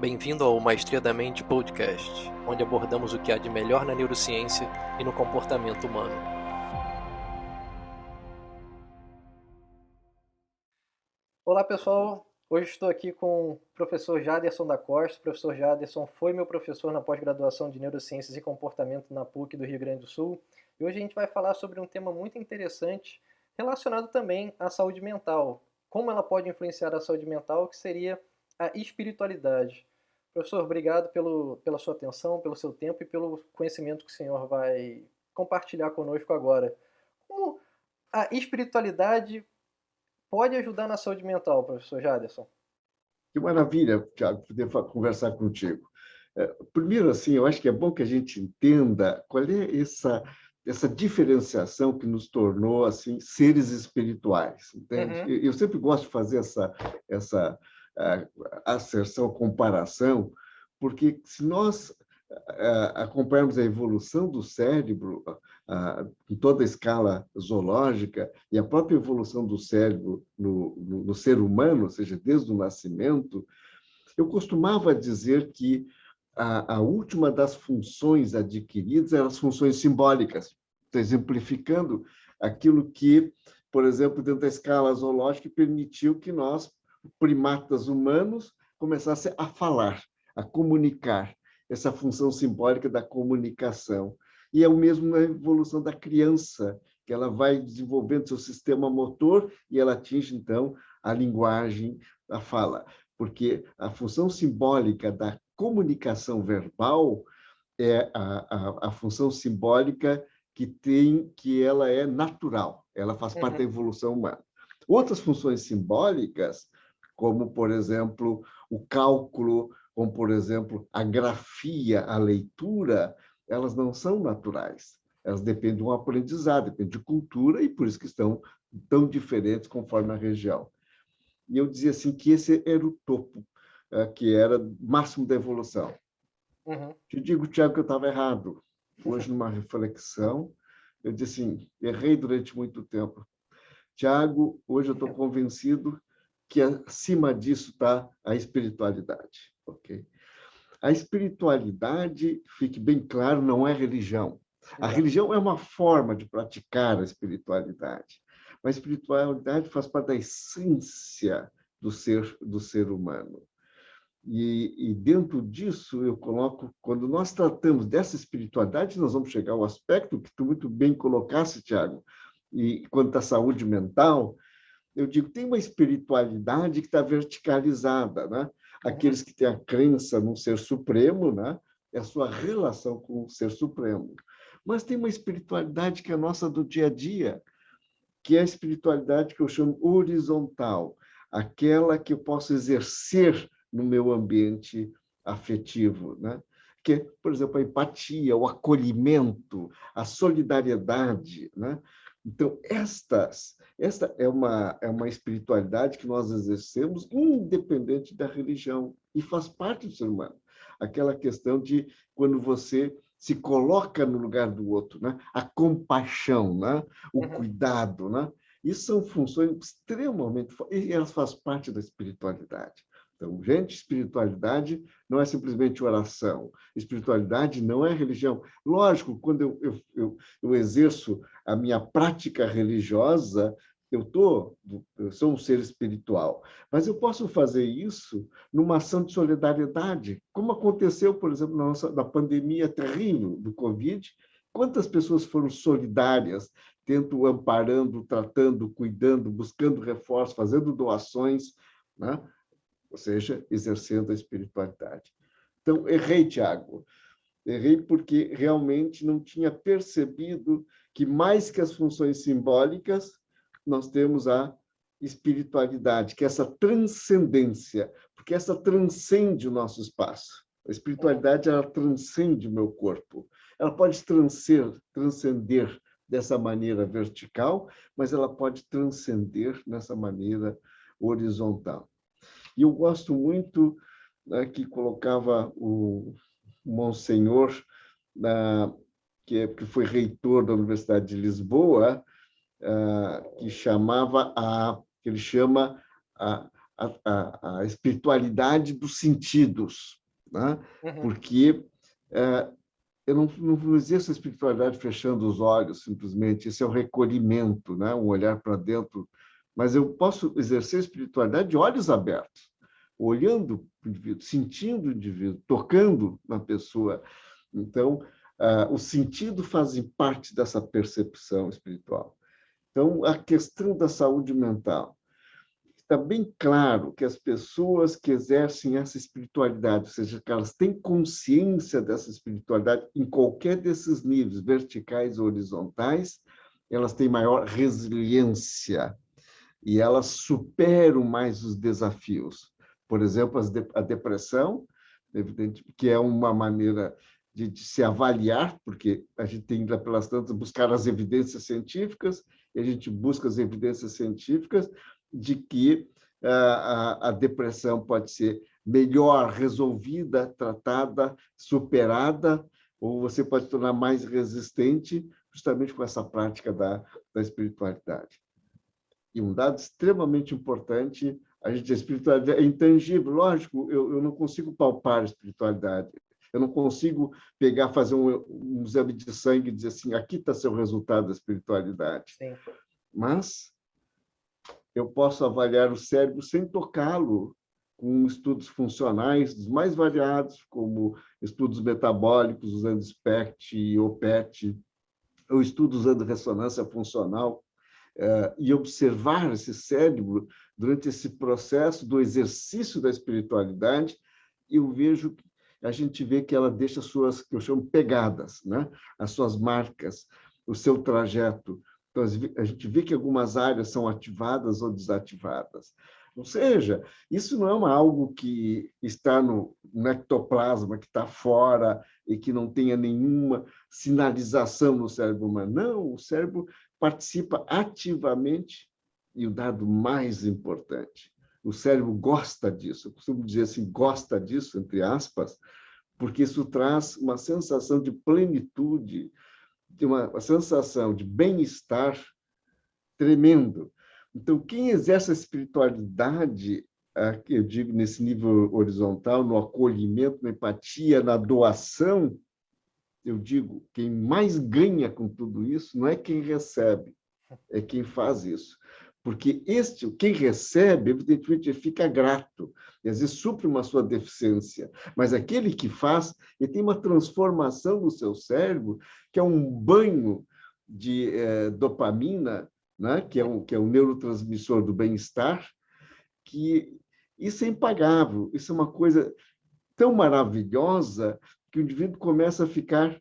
Bem-vindo ao Maestria da Mente Podcast, onde abordamos o que há de melhor na neurociência e no comportamento humano. Olá, pessoal. Hoje estou aqui com o professor Jaderson da Costa. O professor Jaderson foi meu professor na pós-graduação de Neurociências e Comportamento na PUC do Rio Grande do Sul. E hoje a gente vai falar sobre um tema muito interessante relacionado também à saúde mental. Como ela pode influenciar a saúde mental, que seria a espiritualidade. Professor, obrigado pela sua atenção, pelo seu tempo e pelo conhecimento que o senhor vai compartilhar conosco agora. Como a espiritualidade pode ajudar na saúde mental, professor Jaderson? Que maravilha, Thiago, poder conversar contigo. Primeiro, assim, eu acho que é bom que a gente entenda qual é essa diferenciação que nos tornou assim seres espirituais, entende? Uhum. Eu sempre gosto de fazer essa asserção, comparação, porque se nós acompanharmos a evolução do cérebro em toda a escala zoológica e a própria evolução do cérebro no ser humano, ou seja, desde o nascimento, eu costumava dizer que a última das funções adquiridas eram as funções simbólicas, exemplificando aquilo que, por exemplo, dentro da escala zoológica, permitiu que nós, primatas humanos, começassem a falar, a comunicar, essa função simbólica da comunicação. E é o mesmo na evolução da criança, que ela vai desenvolvendo seu sistema motor e ela atinge, então, a linguagem, a fala. Porque a função simbólica da comunicação verbal é a função simbólica que ela é natural, ela faz parte da Uhum. evolução humana. Outras funções simbólicas, como, por exemplo, o cálculo, como, por exemplo, a grafia, a leitura, elas não são naturais. Elas dependem de um aprendizado, dependem de cultura, e por isso que estão tão diferentes conforme a região. E eu dizia assim que esse era o topo, que era o máximo da evolução. Uhum. Te digo, Tiago, que eu estava errado. Hoje, numa reflexão, eu disse assim, errei durante muito tempo. Tiago, hoje eu estou convencido que acima disso está a espiritualidade. Okay? A espiritualidade, fique bem claro, não é religião. A Exato. religião é uma forma de praticar a espiritualidade. Mas a espiritualidade faz parte da essência do ser humano. E dentro disso, eu coloco, quando nós tratamos dessa espiritualidade, nós vamos chegar ao aspecto que tu muito bem colocaste, Tiago, e quanto à saúde mental, eu digo, tem uma espiritualidade que está verticalizada, né? Uhum. Aqueles que têm a crença num ser supremo, né? É a sua relação com o ser supremo. Mas tem uma espiritualidade que é nossa do dia a dia, que é a espiritualidade que eu chamo horizontal, aquela que eu posso exercer no meu ambiente afetivo, né? Que é, por exemplo, a empatia, o acolhimento, a solidariedade, né? Então, esta é uma espiritualidade que nós exercemos independente da religião e faz parte do ser humano. Aquela questão de quando você se coloca no lugar do outro, né? A compaixão, né? O Uhum. cuidado, né? Isso são funções extremamente e elas fazem parte da espiritualidade. Então, gente, espiritualidade não é simplesmente oração. Espiritualidade não é religião. Lógico, quando eu exerço a minha prática religiosa, eu sou um ser espiritual. Mas eu posso fazer isso numa ação de solidariedade, como aconteceu, por exemplo, na pandemia terrível do Covid. Quantas pessoas foram solidárias, tendo, amparando, tratando, cuidando, buscando reforço, fazendo doações, né? Ou seja, exercendo a espiritualidade. Então, errei, Tiago. Errei porque realmente não tinha percebido que, mais que as funções simbólicas, nós temos a espiritualidade, que é essa transcendência, porque essa transcende o nosso espaço. A Uhum. espiritualidade, ela transcende o meu corpo. Ela pode transcender dessa maneira vertical, mas ela pode transcender nessa maneira horizontal. E eu gosto muito, né, que colocava o Monsenhor, que foi reitor da Universidade de Lisboa, que chamava que ele chama a espiritualidade dos sentidos, né? Uhum. Porque eu não exerço a espiritualidade fechando os olhos, simplesmente. Esse é o recolhimento, né? Um olhar para dentro. Mas eu posso exercer a espiritualidade de olhos abertos, olhando o indivíduo, sentindo o indivíduo, tocando na pessoa. Então, os sentidos fazem parte dessa percepção espiritual. Então, a questão da saúde mental. Está bem claro que as pessoas que exercem essa espiritualidade, ou seja, que elas têm consciência dessa espiritualidade em qualquer desses níveis, verticais ou horizontais, elas têm maior resiliência e elas superam mais os desafios. Por exemplo, a depressão, evidente, que é uma maneira de se avaliar, porque a gente tem, pelas tantas, buscar as evidências científicas, e a gente busca as evidências científicas de que a depressão pode ser melhor resolvida, tratada, superada, ou você pode tornar mais resistente justamente com essa prática da espiritualidade. E um dado extremamente importante, a espiritualidade é intangível. Lógico, eu não consigo palpar a espiritualidade. Eu não consigo pegar, fazer um exame de sangue e dizer assim, aqui está seu resultado da espiritualidade. Sim. Mas eu posso avaliar o cérebro sem tocá-lo, com estudos funcionais dos mais variados, como estudos metabólicos usando SPECT e OPET, ou estudos usando ressonância funcional, e observar esse cérebro durante esse processo do exercício da espiritualidade, eu vejo que a gente vê que ela deixa suas, que eu chamo pegadas, né? As suas marcas, o seu trajeto. Então, a gente vê que algumas áreas são ativadas ou desativadas. Ou seja, isso não é algo que está no ectoplasma, que está fora e que não tenha nenhuma sinalização no cérebro humano. Não, o cérebro participa ativamente, e o dado mais importante, o cérebro gosta disso, eu costumo dizer assim, gosta disso, entre aspas, porque isso traz uma sensação de plenitude, de uma sensação de bem-estar tremendo. Então, quem exerce a espiritualidade, que eu digo nesse nível horizontal, no acolhimento, na empatia, na doação, eu digo, quem mais ganha com tudo isso não é quem recebe, é quem faz isso. Porque quem recebe, evidentemente, fica grato, e às vezes supre uma sua deficiência, mas aquele que faz, ele tem uma transformação no seu cérebro, que é um banho de dopamina, né? que é um neurotransmissor do bem-estar, que isso é impagável, isso é uma coisa tão maravilhosa que o indivíduo começa a ficar,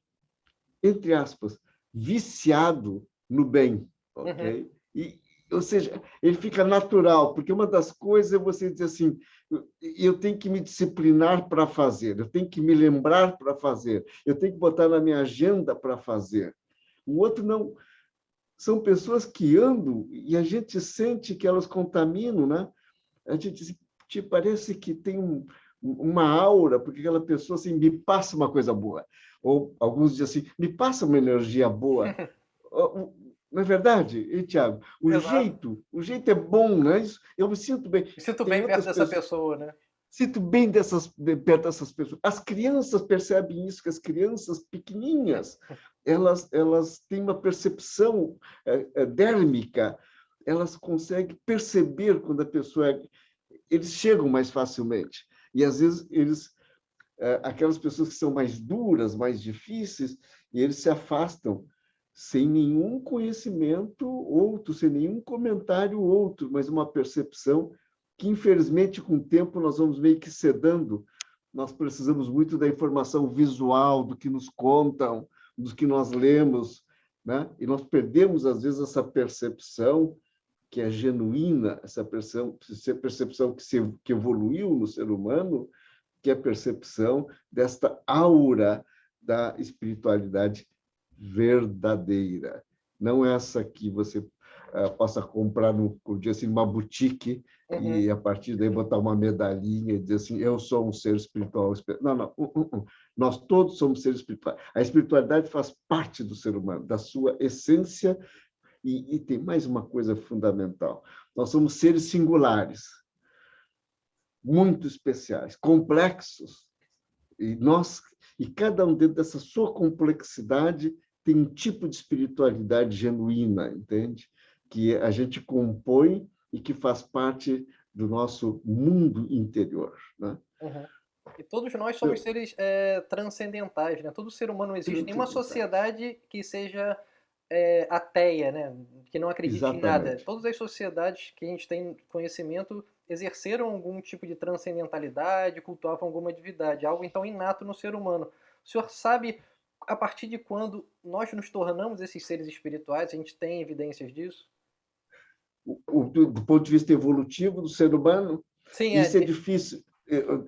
entre aspas, viciado no bem, Uhum. ok? Ou seja, ele fica natural, porque uma das coisas é você dizer assim, eu tenho que me disciplinar para fazer, eu tenho que me lembrar para fazer, eu tenho que botar na minha agenda para fazer. O outro não. São pessoas que andam e a gente sente que elas contaminam, né? A gente te parece que tem uma aura, porque aquela pessoa assim, me passa uma coisa boa. Ou alguns dizem assim, me passa uma energia boa. Não é verdade, Tiago? Exato. O jeito é bom, né? Eu me sinto bem. Me sinto Tem bem perto outras dessa pessoas, pessoa, né? sinto bem perto dessas pessoas. As crianças percebem isso, que as crianças pequenininhas, elas têm uma percepção dérmica, elas conseguem perceber quando a pessoa eles chegam mais facilmente. E, às vezes, aquelas pessoas que são mais duras, mais difíceis, e eles se afastam sem nenhum conhecimento outro, sem nenhum comentário outro, mas uma percepção que, infelizmente, com o tempo, nós vamos meio que sedando. Nós precisamos muito da informação visual, do que nos contam, do que nós lemos, né? E nós perdemos, às vezes, essa percepção que é genuína, essa percepção que evoluiu no ser humano, que é a percepção desta aura da espiritualidade verdadeira. Não essa que você possa comprar assim, numa boutique Uhum. e, a partir daí, botar uma medalhinha e dizer assim, eu sou um ser espiritual. Não, não. Nós todos somos seres espirituais. A espiritualidade faz parte do ser humano, da sua essência. E tem mais uma coisa fundamental. Nós somos seres singulares. muito especiais, complexos, e cada um dentro dessa sua complexidade tem um tipo de espiritualidade genuína, entende? Que a gente compõe e que faz parte do nosso mundo interior, né? Uhum. E todos nós somos Então, seres transcendentais, né? Todo ser humano existe. Nenhuma transcendentais. sociedade que seja ateia, né? Que não acredite em nada. Exatamente. Todas as sociedades que a gente tem conhecimento exerceram algum tipo de transcendentalidade, cultuavam alguma divindade, algo então inato no ser humano. O senhor sabe a partir de quando nós nos tornamos esses seres espirituais? A gente tem evidências disso? Do ponto de vista evolutivo do ser humano, Sim, isso é difícil.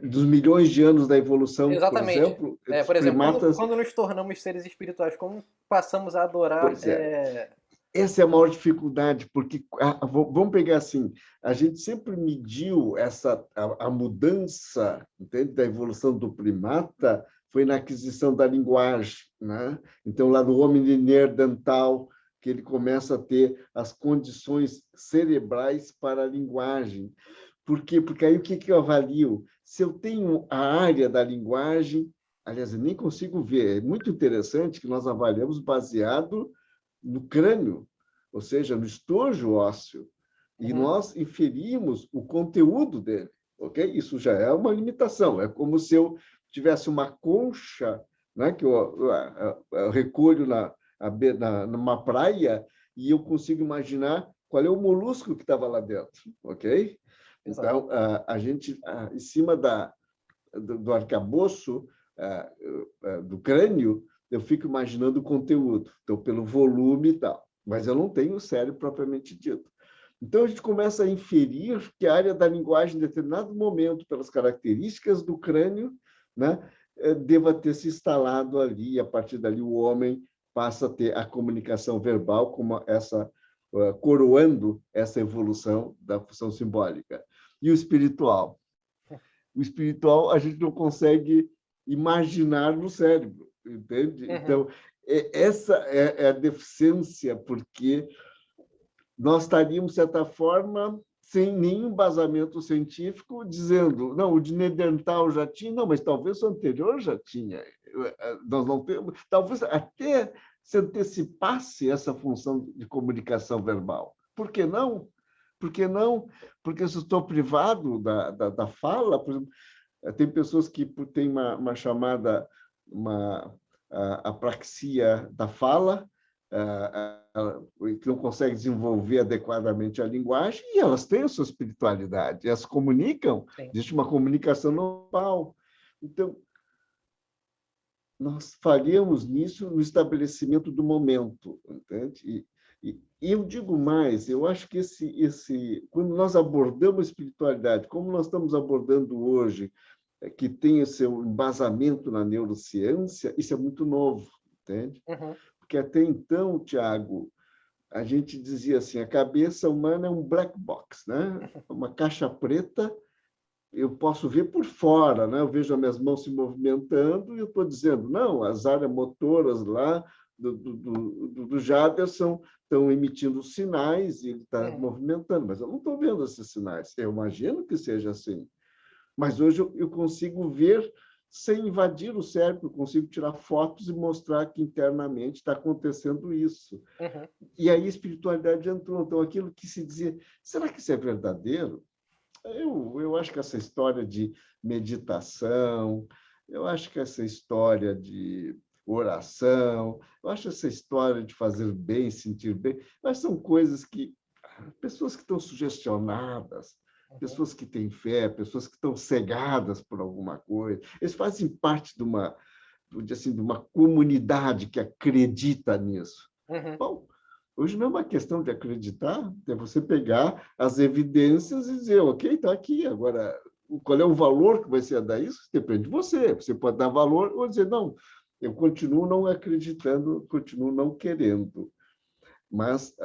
Dos milhões de anos da evolução, por exatamente. exemplo, os Por exemplo, primatas, quando nos tornamos seres espirituais, como passamos a adorar. pois é, essa é a maior dificuldade, porque vamos pegar assim, a gente sempre mediu a mudança, entende, da evolução do primata foi na aquisição da linguagem, né? Então lá no homem neandertal que ele começa a ter as condições cerebrais para a linguagem. Por quê? Porque aí o que eu avalio? Se eu tenho a área da linguagem, aliás, eu nem consigo ver, é muito interessante que nós avaliamos baseado no crânio, ou seja, no estojo ósseo, e Uhum. nós inferimos o conteúdo dele, ok? Isso já é uma limitação. É como se eu tivesse uma concha, né, que eu recolho numa praia e eu consigo imaginar qual é o molusco que estava lá dentro, ok? Exato. Então, a gente, em cima do arcabouço, do crânio, eu fico imaginando o conteúdo, então, pelo volume e tal. Mas eu não tenho o cérebro propriamente dito. Então, a gente começa a inferir que a área da linguagem, em determinado momento, pelas características do crânio, né, deva ter se instalado ali, e a partir dali o homem passa a ter a comunicação verbal como essa, coroando essa evolução da função simbólica. E o espiritual? O espiritual a gente não consegue imaginar no cérebro, entende? Uhum. Então, essa é a deficiência, porque nós estaríamos, de certa forma, sem nenhum embasamento científico, dizendo, não, o de Neandertal já tinha, não, mas talvez o anterior já tinha. Nós não temos, talvez até se antecipasse essa função de comunicação verbal. Por que não? Por que não? Porque se eu estou privado da fala, por exemplo, tem pessoas que têm uma chamada apraxia da fala, que não conseguem desenvolver adequadamente a linguagem, e elas têm a sua espiritualidade, elas comunicam, Sim. existe uma comunicação normal. Então, nós faríamos nisso no estabelecimento do momento, entende? E eu digo mais, eu acho que quando nós abordamos a espiritualidade, como nós estamos abordando hoje, que tem o seu embasamento na neurociência, isso é muito novo, entende? Uhum. Porque até então, Tiago, a gente dizia assim, a cabeça humana é um black box, né? Uma caixa preta, eu posso ver por fora, né? Eu vejo as minhas mãos se movimentando e eu estou dizendo, não, as áreas motoras lá do Jaderson estão emitindo sinais e ele está Uhum. movimentando, mas eu não estou vendo esses sinais. Eu imagino que seja assim. Mas hoje eu consigo ver sem invadir o cérebro, eu consigo tirar fotos e mostrar que internamente está acontecendo isso. Uhum. E aí a espiritualidade entrou. Então, aquilo que se dizia, será que isso é verdadeiro? Eu acho que essa história de meditação, eu acho que essa história de oração, eu acho essa história de fazer bem, sentir bem, mas são coisas que pessoas que estão sugestionadas, Uhum. pessoas que têm fé, pessoas que estão cegadas por alguma coisa, eles fazem parte de uma comunidade que acredita nisso. Uhum. Bom, hoje não é uma questão de acreditar, é você pegar as evidências e dizer, ok, está aqui. Agora, qual é o valor que vai ser dar isso? Depende de você. Você pode dar valor ou dizer, não, eu continuo não acreditando, continuo não querendo. Mas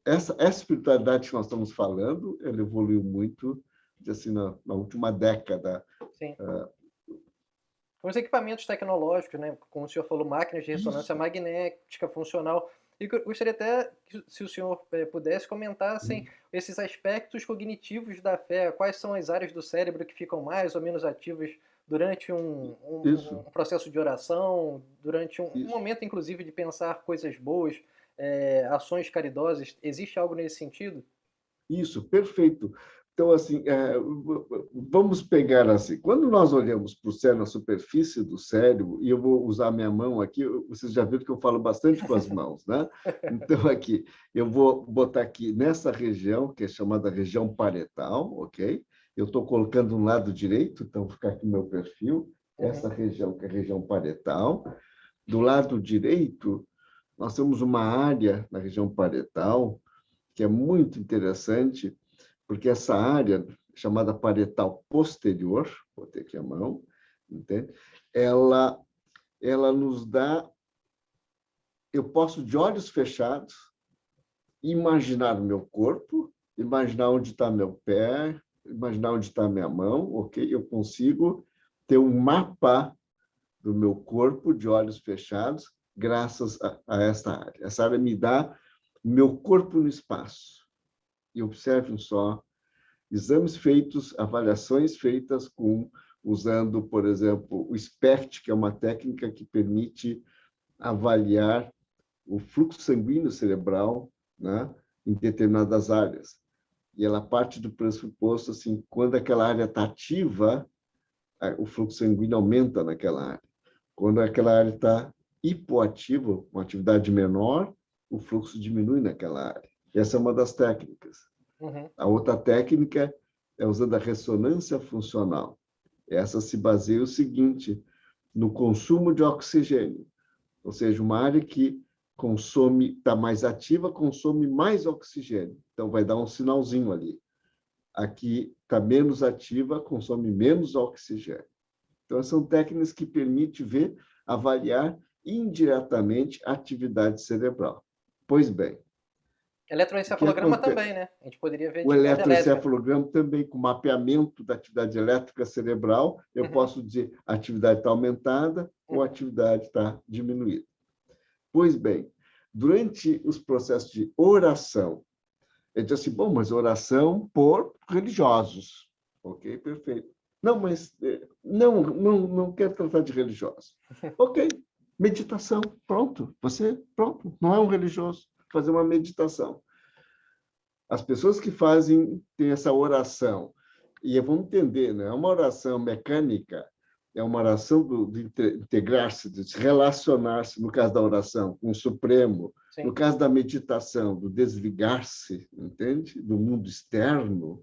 essa espiritualidade que nós estamos falando, ela evoluiu muito assim, na última década. Sim. Com os equipamentos tecnológicos, né? Como o senhor falou, máquinas de ressonância Isso. magnética funcional. E gostaria até que, se o senhor pudesse comentar assim, Hum, esses aspectos cognitivos da fé, quais são as áreas do cérebro que ficam mais ou menos ativas durante Isso, um processo de oração, durante um isso. momento, inclusive, de pensar coisas boas, ações caridosas. Existe algo nesse sentido? Isso, perfeito. Então, assim, vamos pegar assim, quando nós olhamos para o céu na superfície do cérebro, e eu vou usar minha mão aqui, vocês já viram que eu falo bastante com as mãos, né? Então, aqui, eu vou botar aqui nessa região, que é chamada região parietal, ok? Eu estou colocando no lado direito, então vou ficar aqui no meu perfil, Uhum, essa região, que é a região parietal. Do lado direito, nós temos uma área na região parietal, que é muito interessante, porque essa área, chamada parietal posterior, vou ter aqui a mão, entende? Ela, ela nos dá, eu posso, de olhos fechados, imaginar o meu corpo, imaginar onde está meu pé, imaginar onde está minha mão, ok? Eu consigo ter um mapa do meu corpo de olhos fechados, graças a essa área. Essa área me dá o meu corpo no espaço. E observem só, exames feitos, avaliações feitas usando, por exemplo, o SPECT, que é uma técnica que permite avaliar o fluxo sanguíneo cerebral, né, em determinadas áreas. E ela parte do pressuposto assim, quando aquela área está ativa, o fluxo sanguíneo aumenta naquela área. Quando aquela área está hipoativa, uma atividade menor, o fluxo diminui naquela área. Essa é uma das técnicas. uhum, A outra técnica é usando a ressonância funcional. Essa se baseia no seguinte, no consumo de oxigênio, ou seja, uma área que consome, está mais ativa, consome mais oxigênio. Então, vai dar um sinalzinho ali. Aqui está menos ativa, consome menos oxigênio. Então, são técnicas que permitem ver, avaliar indiretamente a atividade cerebral. Pois bem, o que eletroencefalograma acontece? também, né? A gente poderia ver O atividade elétrica. eletroencefalograma também, com mapeamento da atividade elétrica cerebral, eu Uhum, posso dizer a atividade está aumentada ou a uhum, atividade está diminuída. Pois bem, durante os processos de oração, ele diz assim, bom, mas oração por religiosos. Ok, perfeito. Não, mas não quero tratar de religiosos. Ok, meditação, pronto. Você, pronto, não é um religioso. Fazer uma meditação. As pessoas que têm essa oração, e vamos entender, né? É uma oração mecânica, é uma oração de integrar-se, de se relacionar-se, no caso da oração, com o Supremo, no sim. caso da meditação, do desligar-se, entende? Do mundo externo,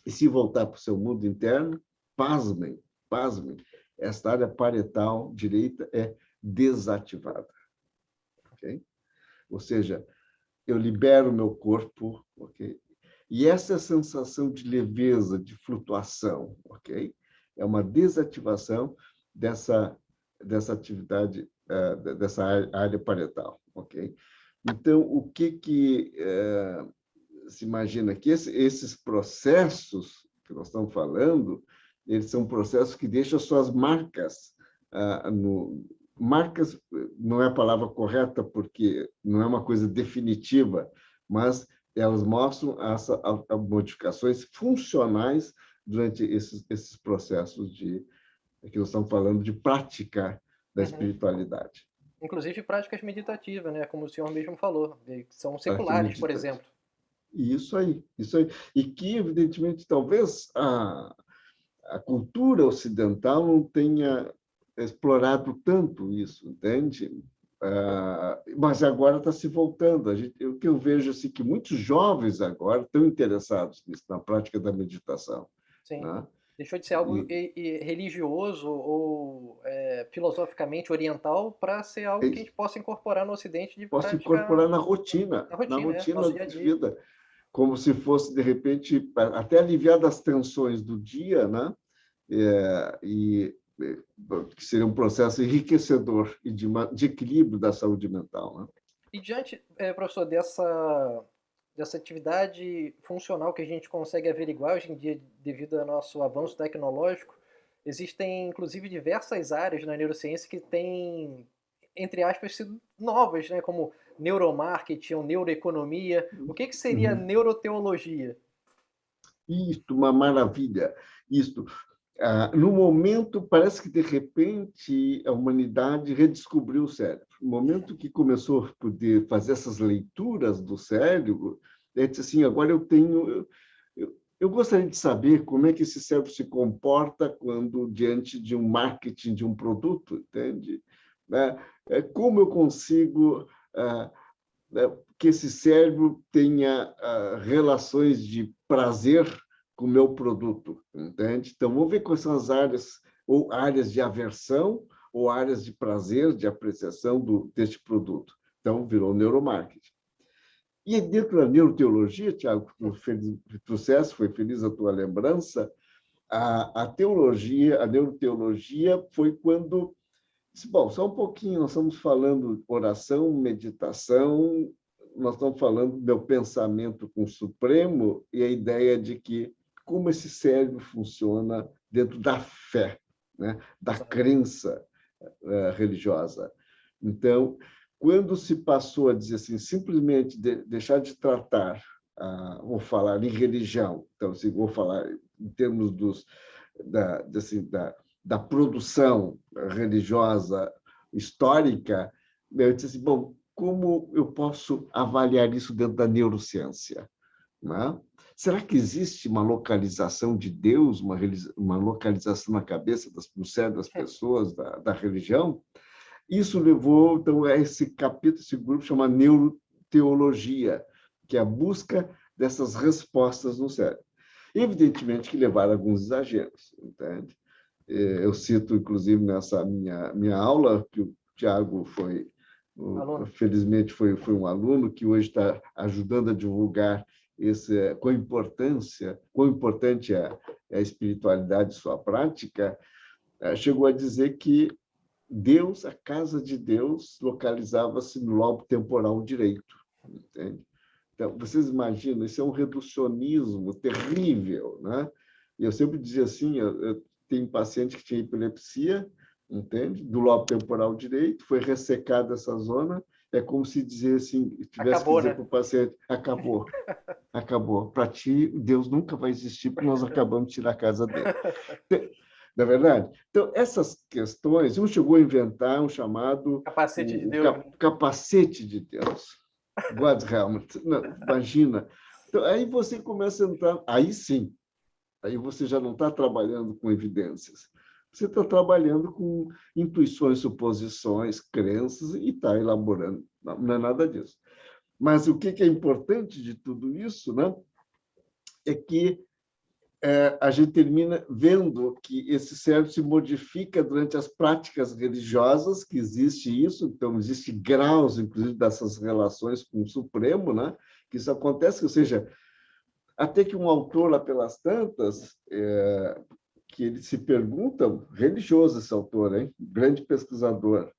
e se voltar para o seu mundo interno, pasmem, pasmem, esta área parietal direita é desativada, ok? Ou seja, eu libero o meu corpo, ok? E essa sensação de leveza, de flutuação, ok? É uma desativação dessa atividade, dessa área parietal, ok? Então, o que se imagina que esses processos que nós estamos falando, eles são processos que deixam suas marcas no marcas não é a palavra correta porque não é uma coisa definitiva, mas elas mostram as modificações funcionais durante esses processos que nós estamos falando de prática da Uhum. espiritualidade. Inclusive práticas meditativas, né? Como o senhor mesmo falou, que são Prática seculares, por meditativa. exemplo. Isso aí, isso aí. E que, evidentemente, talvez a cultura ocidental não tenha explorado tanto isso, entende? Mas agora está se voltando. O que eu vejo assim, que muitos jovens agora estão interessados nisso, na prática da meditação. Sim. Né? Deixou de ser algo E, religioso ou filosoficamente oriental para ser algo que a e gente possa incorporar no Ocidente de posso prática incorporar na na rotina, né? rotina Nosso dia a de dia. vida, como se fosse, de repente, até aliviar das tensões do dia, né? E que seria um processo enriquecedor e de equilíbrio da saúde mental. Né? E diante, professor, dessa atividade funcional que a gente consegue averiguar hoje em dia devido ao nosso avanço tecnológico, existem inclusive diversas áreas na neurociência que têm, entre aspas, sido novas, né? Como neuromarketing ou neuroeconomia. O que seria neuroteologia? Isto, uma maravilha. Isto. No momento, parece que, de repente, a humanidade redescobriu o cérebro. No momento que começou a poder fazer essas leituras do cérebro, disse assim, agora eu gostaria de saber como é que esse cérebro se comporta quando diante de um marketing de um produto, entende? Né? Como eu consigo que esse cérebro tenha relações de prazer com o meu produto, entende? Então, vamos ver quais são as áreas, ou áreas de aversão, ou áreas de prazer, de apreciação deste produto. Então, virou neuromarketing. E dentro da neuroteologia, Tiago, sucesso, foi feliz a tua lembrança, a teologia, a neuroteologia foi quando... Bom, só um pouquinho, nós estamos falando de oração, meditação, nós estamos falando do meu pensamento com o Supremo e a ideia de que como esse cérebro funciona dentro da fé, né? Da crença religiosa. Então, quando se passou a dizer assim, simplesmente deixar de tratar, vou falar em religião, então, assim, vou falar em termos da produção religiosa histórica, eu disse assim, bom, como eu posso avaliar isso dentro da neurociência? Né? Será que existe uma localização de Deus, uma localização na cabeça, no cérebro das pessoas, da religião? Isso levou, então, a esse capítulo, esse grupo chama Neuroteologia, que é a busca dessas respostas no cérebro. Evidentemente que levaram a alguns exageros, entende? Eu cito, inclusive, nessa minha aula, que o Tiago felizmente, foi um aluno que hoje está ajudando a divulgar quão importante é a espiritualidade e sua prática, chegou a dizer que Deus, a casa de Deus, localizava-se no lobo temporal direito, entende? Então, vocês imaginam, isso é um reducionismo terrível, né? E eu sempre dizia assim, eu tenho um paciente que tinha epilepsia, entende? Do lobo temporal direito, foi ressecada essa zona, é como se dizer assim, tivesse Acabou, que dizer né? para o paciente, acabou. Para ti, Deus nunca vai existir, porque nós acabamos de tirar a casa dele. Não é verdade? Então, essas questões, um chegou a inventar um chamado Capacete de Deus. capacete de Deus. God's helmet. Não, imagina. Então, aí você começa a entrar, aí sim, aí você já não está trabalhando com evidências. Você está trabalhando com intuições, suposições, crenças e está elaborando. Não é nada disso. Mas o que é importante de tudo isso, né, é que a gente termina vendo que esse cérebro se modifica durante as práticas religiosas, que existe isso, então existe graus, inclusive, dessas relações com o Supremo, né? Que isso acontece, ou seja, até que um autor lá pelas tantas, que ele se pergunta, religioso esse autor, hein? Grande pesquisador,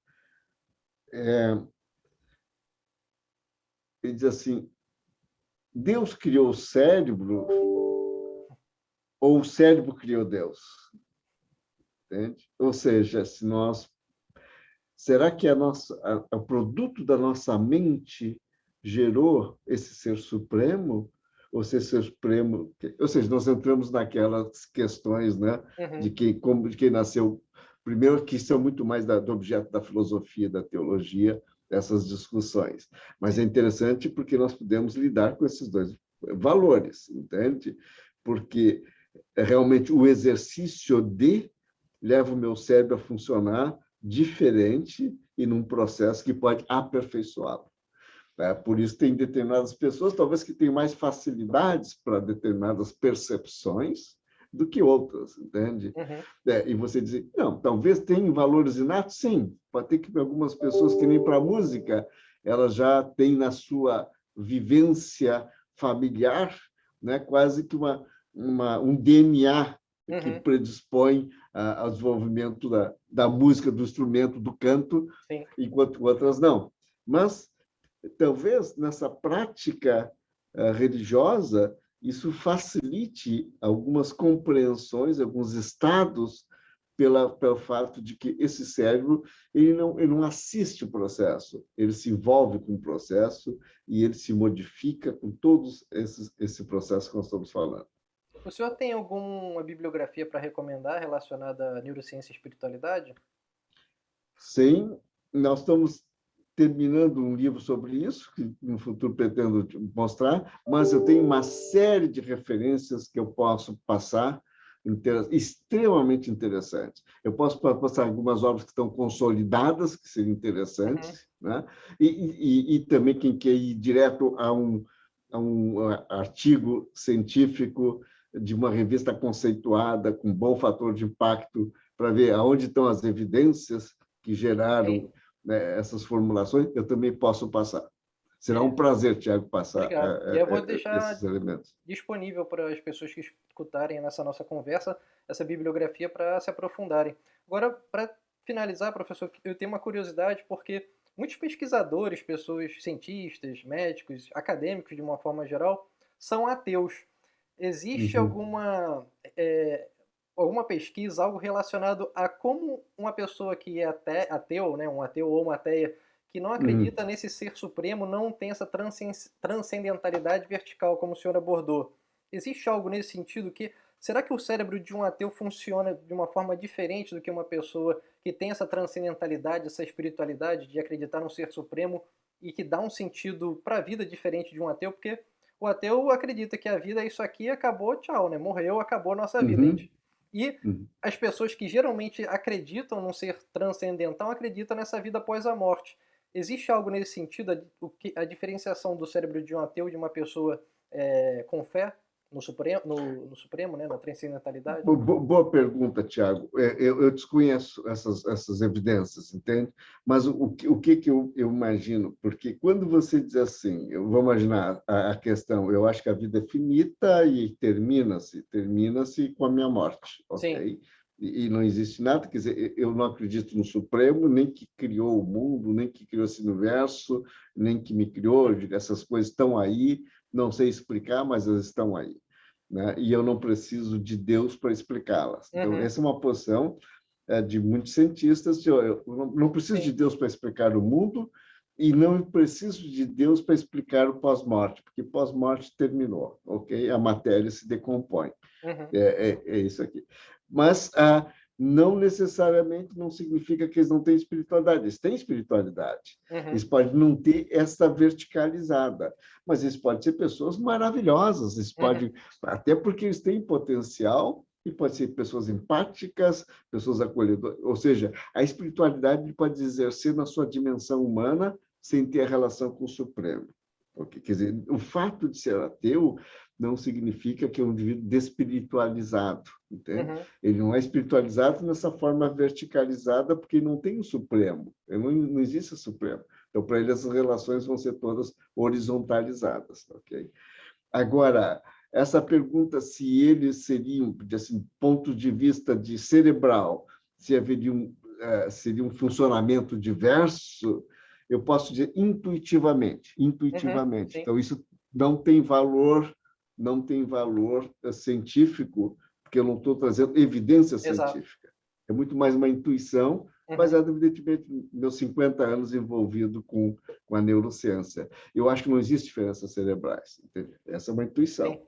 ele diz assim, Deus criou o cérebro ou o cérebro criou Deus? Entende? Ou seja, será que o produto da nossa mente gerou esse ser supremo? Ou ser supremo? Ou seja, nós entramos naquelas questões, né, de quem nasceu primeiro, que são muito mais do objeto da filosofia, da teologia, dessas discussões. Mas é interessante porque nós podemos lidar com esses dois valores, entende? Porque realmente o exercício leva o meu cérebro a funcionar diferente e num processo que pode aperfeiçoá-lo. Por isso, tem determinadas pessoas, talvez, que têm mais facilidades para determinadas percepções do que outras, entende? E você diz, não, talvez tenha valores inatos, sim. Pode ter que algumas pessoas, que nem para a música, elas já têm na sua vivência familiar, né, quase que um DNA que predispõe ao desenvolvimento da música, do instrumento, do canto, Sim. enquanto outras não. Mas, talvez, nessa prática religiosa, isso facilite algumas compreensões, alguns estados pelo fato de que esse cérebro ele não assiste o processo, ele se envolve com o processo e ele se modifica com esse processo que nós estamos falando. O senhor tem alguma bibliografia para recomendar relacionada à neurociência e espiritualidade? Sim, nós estamos terminando um livro sobre isso, que no futuro pretendo mostrar, mas eu tenho uma série de referências que eu posso passar, extremamente interessantes. Eu posso passar algumas obras que estão consolidadas, que seriam Uhum. interessantes, né? E também quem quer ir direto a um artigo científico de uma revista conceituada, com bom fator de impacto, para ver aonde estão as evidências que Sim. geraram, né, essas formulações, eu também posso passar. Será um É, prazer, Tiago, passar obrigado. E eu vou esses deixar elementos. disponível para as pessoas que escutarem nessa nossa conversa essa bibliografia para se aprofundarem. Agora, para finalizar, professor, eu tenho uma curiosidade porque muitos pesquisadores, pessoas cientistas, médicos, acadêmicos de uma forma geral, são ateus. Existe Uhum, é, alguma pesquisa, algo relacionado a como uma pessoa que é ateu, né, um ateu ou uma ateia, que não uhum, acredita nesse ser supremo, não tem essa transcendentalidade vertical, como o senhor abordou. Existe algo nesse sentido que, será que o cérebro de um ateu funciona de uma forma diferente do que uma pessoa que tem essa transcendentalidade, essa espiritualidade de acreditar num ser supremo e que dá um sentido para a vida diferente de um ateu? Porque o ateu acredita que a vida é isso aqui, acabou, tchau, né? Morreu, acabou a nossa vida. uhum, E uhum. as pessoas que geralmente acreditam num ser transcendental acreditam nessa vida após a morte. Existe algo nesse sentido, a diferenciação do cérebro de um ateu e de uma pessoa com fé no Supremo, né, na transcendentalidade? Boa pergunta, Tiago. Eu desconheço essas evidências, entende? Mas o que eu imagino? Porque quando você diz assim, eu vou imaginar a questão, eu acho que a vida é finita e termina-se com a minha morte, Sim. ok? E não existe nada, quer dizer, eu não acredito no Supremo, nem que criou o mundo, nem que criou esse universo, nem que me criou, eu digo, essas coisas estão aí, não sei explicar, mas elas estão aí, né? E eu não preciso de Deus para explicá-las. Então, Uhum. essa é uma posição de muitos cientistas. Eu não preciso de Sim. Deus para explicar o mundo e não preciso de Deus para explicar o pós-morte, porque pós-morte terminou, ok? A matéria se decompõe. Uhum. É isso aqui. Mas não necessariamente não significa que eles não têm espiritualidade. Eles têm espiritualidade. Uhum. Eles podem não ter essa verticalizada, mas eles podem ser pessoas maravilhosas. Eles Uhum. podem, até porque eles têm potencial e pode ser pessoas empáticas, pessoas acolhedoras. Ou seja, a espiritualidade pode exercer na sua dimensão humana sem ter a relação com o Supremo. Okay? Quer dizer, o fato de ser ateu não significa que é um indivíduo despiritualizado, entende? Uhum. Ele não é espiritualizado nessa forma verticalizada porque não tem o Supremo, não existe o Supremo. Então, para ele, as relações vão ser todas horizontalizadas, ok? Agora, essa pergunta se eles seriam, de assim, ponto de vista de cerebral, se haveria seria um funcionamento diverso, eu posso dizer intuitivamente, Uhum. intuitivamente. Sim. Então, isso não tem valor, não tem valor científico, porque eu não estou trazendo evidência Exato. científica. É muito mais uma intuição, Uhum. baseada, evidentemente, nos meus 50 anos envolvido com a neurociência. Eu acho que não existe diferenças cerebrais. Entende? Essa é uma Sim. intuição.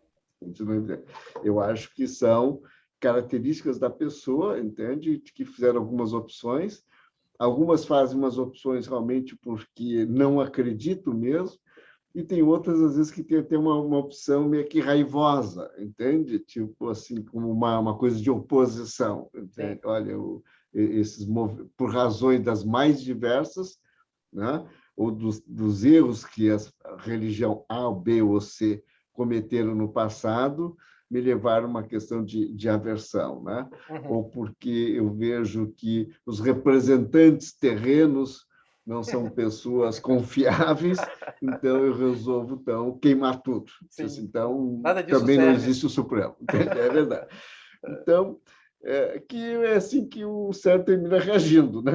Eu acho que são características da pessoa, entende? Que fizeram algumas opções. Algumas fazem umas opções realmente porque não acreditam mesmo, e tem outras, às vezes, que tem até uma opção meio que raivosa, entende? Tipo assim, como uma coisa de oposição, Sim. entende? Olha, por razões das mais diversas, né? Ou dos erros que a religião A, B ou C cometeram no passado, me levaram a uma questão de aversão, né? Uhum. Ou porque eu vejo que os representantes terrenos não são pessoas confiáveis, então eu resolvo então queimar tudo. Sim. Então Nada disso também não serve. existe o Supremo, entende? É verdade. Então que é assim que o cérebro termina reagindo, né?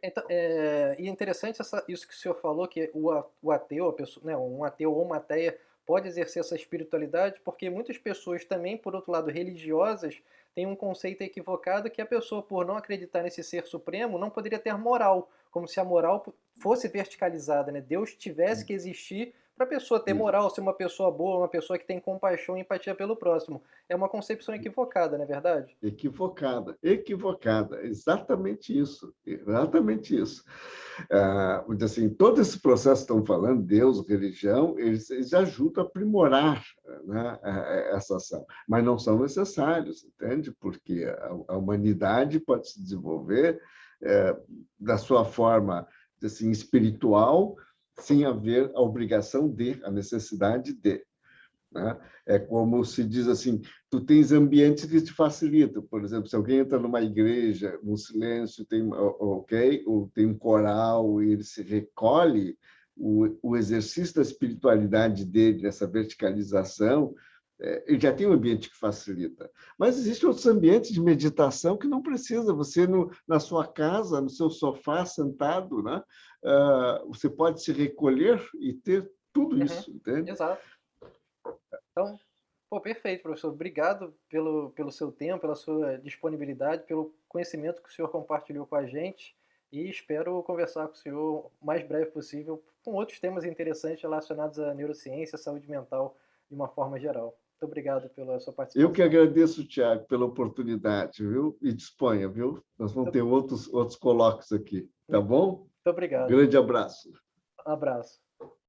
Então, e é interessante isso que o senhor falou, que o ateu, a pessoa, né, um ateu ou uma ateia pode exercer essa espiritualidade, porque muitas pessoas também, por outro lado, religiosas, tem um conceito equivocado que a pessoa, por não acreditar nesse ser supremo, não poderia ter moral, como se a moral fosse verticalizada, né? Deus tivesse que existir para a pessoa ter Isso. moral, ser uma pessoa boa, uma pessoa que tem compaixão e empatia pelo próximo. É uma concepção equivocada, não é verdade? Equivocada, equivocada, exatamente isso. Assim, todo esse processo que estão falando, Deus, religião, eles ajudam a aprimorar, né, essa ação, mas não são necessários, entende? Porque a humanidade pode se desenvolver da sua forma assim, espiritual, sem haver a obrigação a necessidade de. Né? É como se diz assim, tu tens ambientes que te facilitam. Por exemplo, se alguém entra numa igreja, no silêncio, tem, ok, ou tem um coral e ele se recolhe, o exercício da espiritualidade dele, essa verticalização, ele já tem um ambiente que facilita. Mas existem outros ambientes de meditação que não precisa. Você, na sua casa, no seu sofá, sentado, né? Você pode se recolher e ter tudo Uhum, isso, entende? exato. Então, pô, perfeito, professor. Obrigado pelo seu tempo, pela sua disponibilidade, pelo conhecimento que o senhor compartilhou com a gente e espero conversar com o senhor o mais breve possível com outros temas interessantes relacionados à neurociência, saúde mental de uma forma geral. Muito obrigado pela sua Eu que participação. agradeço, Tiago, pela oportunidade, viu? E disponha, viu? Nós vamos Muito, ter outros colóquios aqui, tá muito bom? obrigado. Grande abraço. Um abraço.